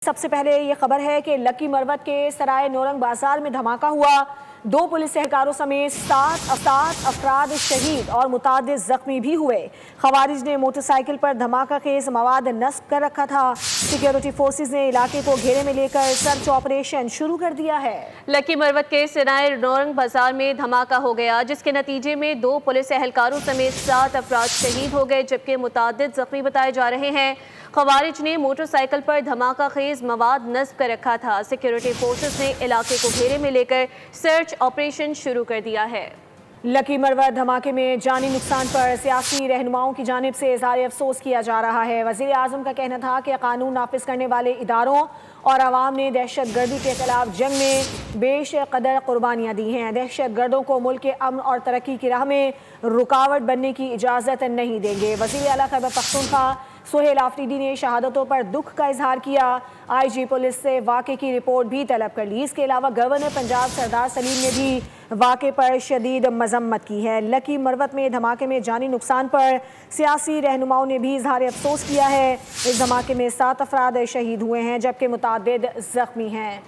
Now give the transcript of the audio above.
सबसे पहले ये खबर है कि लकी मरवत के सराय नौरंग बाजार में धमाका हुआ। 2 पुलिस एहलकारों समेत 7 अफराद शहीद और मुतादिद जख्मी भी हुए। खवारिज ने मोटरसाइकिल पर धमाका खेज मवाद नस्ब कर रखा था। सिक्योरिटी फोर्सेज ने इलाके को घेरे में लेकर सर्च ऑपरेशन शुरू कर दिया है। लकी मरवत के सराय नौरंग बाजार में धमाका हो गया, जिसके नतीजे में 2 पुलिस एहलकारों समेत 7 अफराद शहीद हो गए, जबकि मुतादिद जख्मी बताए जा रहे हैं। खवारिज ने मोटरसाइकिल पर धमाका खेज मवाद नस्ब कर रखा था। सिक्योरिटी फोर्सेस ने इलाके को घेरे में लेकर सर्च ऑपरेशन शुरू कर दिया है। लकी मरवत धमाके में जानी नुकसान पर सियासी रहनुमाओं की जानिब से इज़हार अफसोस किया जा रहा है। वज़ीर आज़म का कहना था कि कानून नाफिज करने वाले इदारों और आवाम ने दहशत गर्दी के खिलाफ जंग में बेशकदर कुर्बानियाँ दी हैं। दहशत गर्दों को मुल्क के अमन और तरक्की की राह में रुकावट बनने की इजाज़त नहीं देंगे। वज़ीर आला खैबर पख्तूनख्वा सुहेल आफरीदी ने शहादतों पर दुख का इजहार किया। IG पुलिस से वाक़े की रिपोर्ट भी तलब कर ली। इसके अलावा गवर्नर पंजाब सरदार सलीम ने भी वाक़े पर शदीद मजम्मत की है। लकी मरवत में धमाके में जानी नुकसान पर सियासी रहनुमाओं ने भी इजहार अफसोस किया है। इस धमाके में 7 अफराद शहीद हुए हैं, जबकि मुतादिद जख्मी हैं।